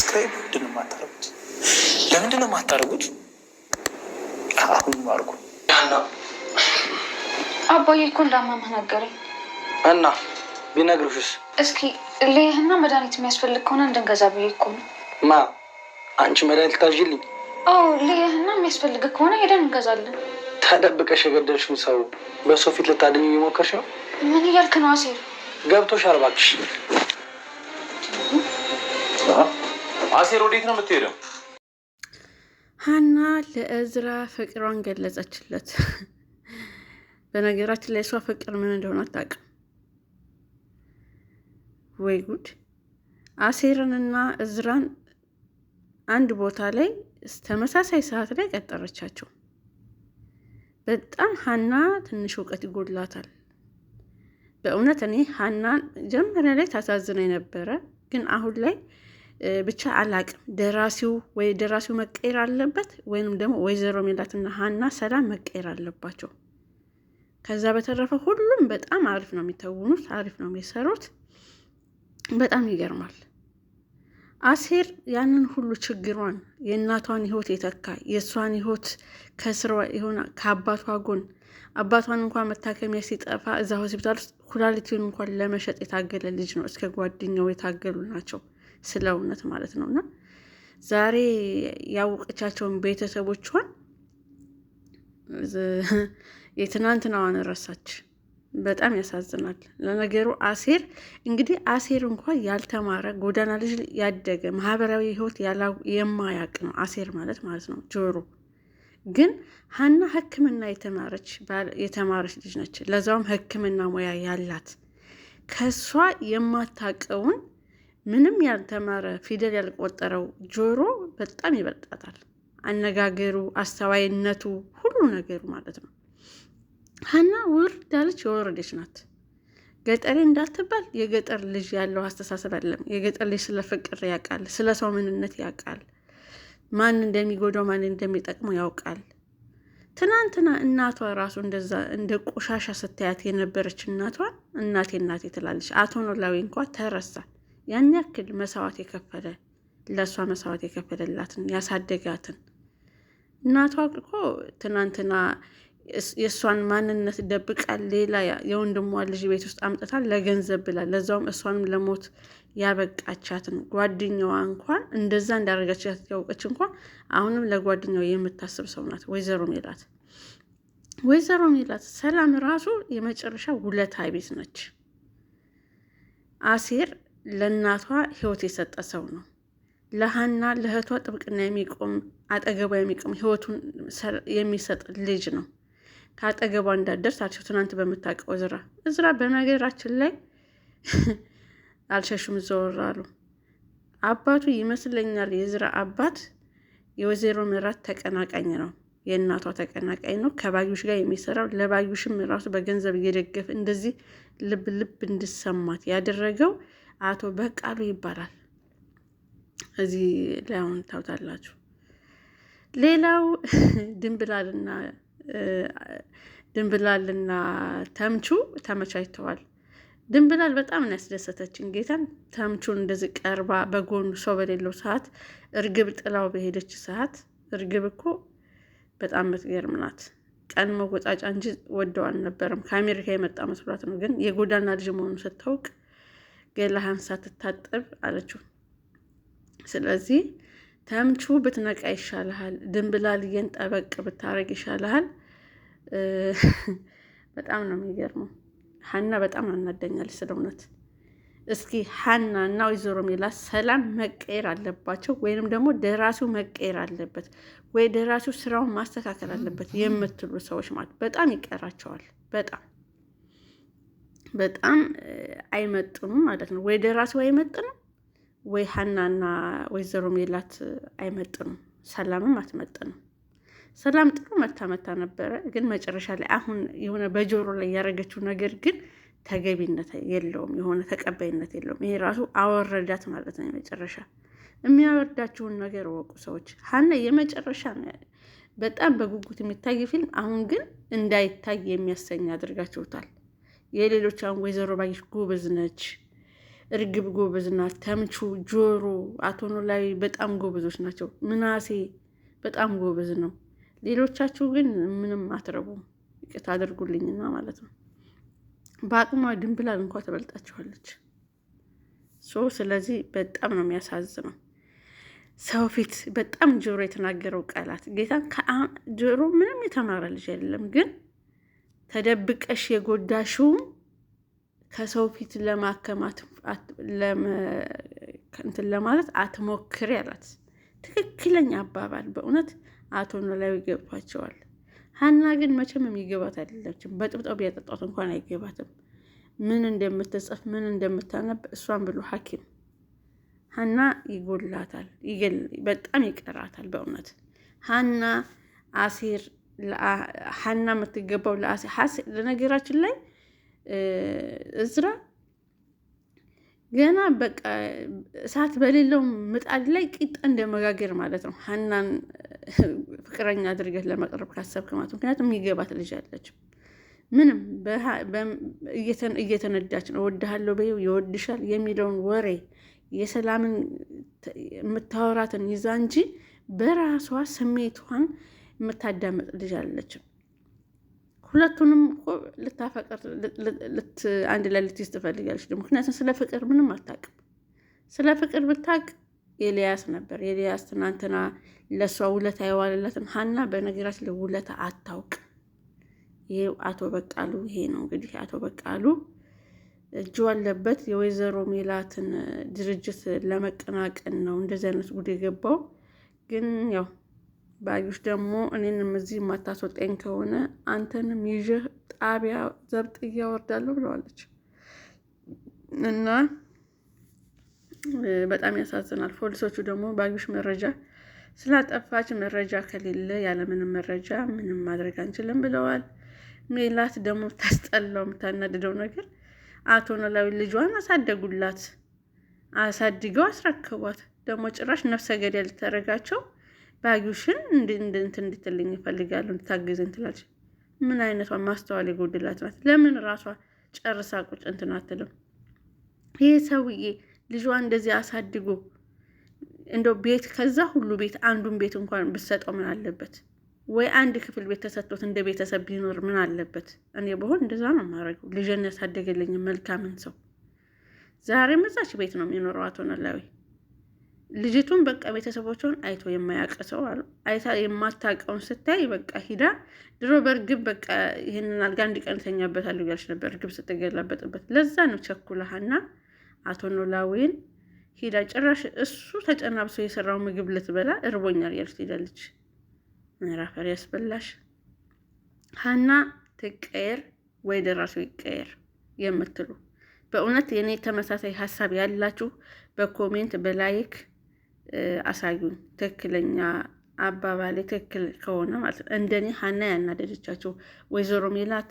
ሰብስክራይብ ለምንድን ነው የማታደርጉት? አሁን አድርጉ። አባዬ እኮ እንዳማመህ ነገረኝ። እና ቢነግሩሽስ? እስኪ ልይህና መድኃኒት የሚያስፈልግ ከሆነ እንድንገዛ ብዬ እኮ ነው። አንቺ መድኃኒት ልታዥልኝ? አዎ ልይህና የሚያስፈልግ ከሆነ ሄደን እንገዛለን። ተደብቀሽ የገደልሽውን ሰው በሰው ፊት ልታድኝ እየሞከርሽ ነው? ምን እያልክ ነው አሴር? ገብቶሻል እባክሽ። አሴር ወዴት ነው የምትሄደው? ሀና ለእዝራ ፍቅሯን ገለጸችለት። በነገራችን ላይ እሷ ፍቅር ምን እንደሆነ አታውቅም። ወይ ጉድ! አሴርንና እዝራን አንድ ቦታ ላይ ተመሳሳይ ሰዓት ላይ ቀጠረቻቸው። በጣም ሀና ትንሽ እውቀት ይጎድላታል። በእውነት እኔ ሀናን ጀመሪያ ላይ ታሳዝነኝ ነበረ፣ ግን አሁን ላይ ብቻ አላቅም። ደራሲው መቀየር አለበት፣ ወይንም ደግሞ ወይዘሮ ሜላትና ሀና ሰላም መቀየር አለባቸው። ከዛ በተረፈ ሁሉም በጣም አሪፍ ነው የሚተውኑት፣ አሪፍ ነው የሚሰሩት። በጣም ይገርማል። አሴር ያንን ሁሉ ችግሯን የእናቷን ህይወት የተካ የእሷን ህይወት ከስሯ የሆነ ከአባቷ ጎን አባቷን እንኳን መታከሚያ ሲጠፋ እዛ ሆስፒታል ውስጥ ኩላሊቲውን እንኳን ለመሸጥ የታገለ ልጅ ነው። እስከ ጓደኛው የታገሉ ናቸው፣ ስለ እውነት ማለት ነው። እና ዛሬ ያወቀቻቸውን ቤተሰቦቿን የትናንትናዋን ረሳች። በጣም ያሳዝናል። ለነገሩ አሴር እንኳን ያልተማረ ጎዳና ልጅ ያደገ ማህበራዊ ህይወት የማያውቅ ነው አሴር ማለት ነው። ጆሮ ግን ሀና ሕክምና የተማረች ልጅ ነች። ለዛውም ሕክምና ሙያ ያላት ከሷ የማታውቀውን ምንም ያልተማረ ፊደል ያልቆጠረው ጆሮ በጣም ይበልጣታል። አነጋገሩ፣ አስተዋይነቱ፣ ሁሉ ነገሩ ማለት ነው። ሀና ወርዳለች፣ የወረደች ናት። ገጠሬ እንዳትባል የገጠር ልጅ ያለው አስተሳሰብ አይደለም። የገጠር ልጅ ስለ ፍቅር ያውቃል፣ ስለ ሰው ምንነት ያውቃል፣ ማን እንደሚጎዳው ማን እንደሚጠቅመው ያውቃል። ትናንትና እናቷ ራሱ እንደዛ እንደ ቆሻሻ ስታያት የነበረች እናቷን እናቴ ትላለች። አቶ ኖላዊ እንኳ ተረሳ። ያን ያክል መስዋዕት የከፈለ ለእሷ መስዋዕት የከፈለላትን ያሳደጋትን እናቷ እኮ ትናንትና የእሷን ማንነት ደብቃ ሌላ የወንድሟ ልጅ ቤት ውስጥ አምጥታል ለገንዘብ ብላ፣ ለዛውም እሷንም ለሞት ያበቃቻትን ጓደኛዋ እንኳን እንደዛ እንዳደረገቻት ያውቀች እንኳን አሁንም ለጓደኛዋ የምታስብ ሰው ናት ወይዘሮ ሜላት። ሰላም ራሱ የመጨረሻ ውለታ ቢስ ነች። አሴር ለእናቷ ህይወት የሰጠ ሰው ነው። ለሀና ለእህቷ ጥብቅና የሚቆም አጠገቧ የሚቆም ህይወቱን የሚሰጥ ልጅ ነው። ከአጠገቧ እንዳደርስ አልሽው። ትናንት በምታውቀው እዝራ በነገራችን ላይ አልሸሹም፣ ዘወር አሉ። አባቱ ይመስለኛል የእዝራ አባት የወይዘሮ ሜላት ተቀናቃኝ ነው፣ የእናቷ ተቀናቃኝ ነው። ከባዩሽ ጋር የሚሰራው ለባዩሽም ራሱ በገንዘብ እየደገፈ እንደዚህ ልብ እንድሰማት ያደረገው አቶ በቃሉ ይባላል። እዚህ ላይ አሁን ታውታላችሁ። ሌላው ድንብላልና ተምቹ ተመቻችተዋል። ድንብላል በጣም ነው ያስደሰተችን ጌታን። ተምቹን እንደዚህ ቀርባ በጎኑ ሰው በሌለው ሰዓት እርግብ ጥላው በሄደች ሰዓት፣ እርግብ እኮ በጣም የምትገርም ናት። ቀን መወጣጫ እንጂ ወደው አልነበረም። ከአሜሪካ የመጣ መስሏት ነው። ግን የጎዳና ልጅ መሆኑን ስታውቅ ገላህን ሳትታጠብ አለችው። ስለዚህ ተምቹ ብትነቃ ይሻልሃል፣ ድንብላልዬን ጠበቅ ብታረግ ይሻልሃል። በጣም ነው የሚገርመው። ሀና በጣም አናደኛለች ስለ እውነት። እስኪ ሀና እና ወይዘሮ ሜላት ሰላም መቀየር አለባቸው፣ ወይንም ደግሞ ደራሲው መቀየር አለበት፣ ወይ ደራሲው ስራውን ማስተካከል አለበት የምትሉ ሰዎች ማለት በጣም ይቀራቸዋል። በጣም አይመጥኑም ማለት ነው። ወይ ደራሲው አይመጥንም፣ ወይ ሀናና ወይዘሮ ሜላት አይመጥኑም። ሰላምም አትመጥንም። ሰላም ጥሩ መታ ነበረ፣ ግን መጨረሻ ላይ አሁን የሆነ በጆሮ ላይ ያደረገችው ነገር ግን ተገቢነት የለውም፣ የሆነ ተቀባይነት የለውም። ይሄ ራሱ አወረዳት ማለት ነው። የመጨረሻ የሚያወርዳችሁን ነገር ወቁ ሰዎች። ሀና የመጨረሻ በጣም በጉጉት የሚታይ ፊልም አሁን ግን እንዳይታይ የሚያሰኝ አድርጋችሁታል። የሌሎች አሁን ወይዘሮ ባዩሽ ጎበዝ ነች፣ እርግብ ጎበዝ ናት፣ ተምቹ፣ ጆሮ፣ አቶ ኖላዊ በጣም ጎበዞች ናቸው። ምናሴ በጣም ጎበዝ ነው። ሌሎቻችሁ ግን ምንም አትረቡም። ይቅርታ አድርጉልኝና ማለት ነው። በአቅሟ ድንብላል እንኳ ተበልጣችኋለች። ስለዚህ በጣም ነው የሚያሳዝነው። ሰው ፊት በጣም ጆሮ የተናገረው ቃላት ጌታን ጆሮ ምንም የተማረ ልጅ አይደለም፣ ግን ተደብቀሽ የጎዳሽውም ከሰው ፊት ለማከማት እንትን ለማለት አትሞክሪ አላት። ትክክለኛ አባባል በእውነት አቶ ኖላዊ ገብቷቸዋል። ሀና ግን መቼም የሚገባት አይደለችም። በጥብጠው ቢያጠጧት እንኳን አይገባትም። ምን እንደምትጽፍ ምን እንደምታነብ እሷን ብሎ ሐኪም ሀና ይጎላታል፣ በጣም ይቀራታል። በእውነት ሀና አሴር ሀና የምትገባው ለአሴር ለነገራችን ላይ እዝራ ገና በቃ እሳት በሌለው ምጣድ ላይ ቂጣ እንደመጋገር ማለት ነው። ሀናን ፍቅረኛ አድርገህ ለመቅረብ ካሰብክ ማለት ምክንያቱም የሚገባት ልጅ አለችም። ምንም እየተነዳች ነው። እወድሃለሁ በይው ይወድሻል የሚለውን ወሬ የሰላምን የምታወራትን ይዛ እንጂ በራሷ ስሜቷን የምታዳመጥ ልጅ አለችም። ሁለቱንም እኮ ልታፈቅር አንድ ላይ ልትይዝ ትፈልጋለች። ምክንያቱም ስለ ፍቅር ምንም አታውቅም። ስለ ፍቅር ብታውቅ ኤልያስ ነበር። ኤልያስ ትናንትና ለእሷ ውለታ የዋለላትን ሀና በነገራችን ላይ ውለታ አታውቅ። ይሄው አቶ በቃሉ ይሄ ነው እንግዲህ አቶ በቃሉ እጁ አለበት። የወይዘሮ ሜላትን ድርጅት ለመቀናቀን ነው እንደዚህ አይነት ጉድ የገባው። ግን ያው ባዩሽ ደግሞ እኔንም እዚህ የማታስወጣኝ ከሆነ አንተንም ይዤህ ጣቢያ ዘብጥ እያወርዳለሁ ብለዋለች። እና በጣም ያሳዝናል። ፖሊሶቹ ደግሞ ባዩሽ መረጃ ስላጠፋች መረጃ ከሌለ ያለምንም መረጃ ምንም ማድረግ አንችልም ብለዋል። ሜላት ደግሞ ታስጠላው የምታናድደው ነገር አቶ ኖላዊ ልጇን አሳደጉላት፣ አሳድገው አስረክቧት። ደግሞ ጭራሽ ነፍሰ ገዳይ ልታደርጋቸው ባዩሽን እንድትልኝ ይፈልጋሉ፣ እንድታግዘኝ ትላለች። ምን አይነቷ ማስተዋል የጎደላት ናት? ለምን ራሷ ጨርሳ ቁጭ እንትን አትልም? ይህ ሰውዬ ልጇን እንደዚህ አሳድጎ እንደው ቤት ከዛ ሁሉ ቤት አንዱን ቤት እንኳን ብትሰጠው ምን አለበት? ወይ አንድ ክፍል ቤት ተሰጥቶት እንደ ቤተሰብ ቢኖር ምን አለበት? እኔ በሆን እንደዛ ነው የማደርገው። ልጅን ያሳደገልኝ መልካምን ሰው ዛሬም እዛች ቤት ነው የሚኖረው አቶ ኖላዊ። ልጅቱን በቃ ቤተሰቦቿን አይቶ የማያውቅ ሰው አሉ። አይታ የማታውቀውን ስታይ በቃ ሂዳ ድሮ በእርግብ በቃ ይህንን አልጋ እንዲቀን ተኛበታለሁ እያለች ነበር እርግብ ስትገላበጥበት። ለዛ ነው ቸኩላሃና አቶ ኖላዊን ሂዳ ጭራሽ እሱ ተጨናብሶ የሰራው ምግብ ልትበላ እርቦኛል እያለች ትሄዳለች። ምዕራፈር ያስበላሽ። ሀና ትቀየር ወይ ደራሱ ይቀየር የምትሉ በእውነት የኔ ተመሳሳይ ሀሳብ ያላችሁ በኮሜንት በላይክ አሳዩን። ትክክለኛ አባባሌ ትክክል ከሆነ ማለት ነው። እንደኔ ሀና ያናደደቻቸው ወይዘሮ ሜላት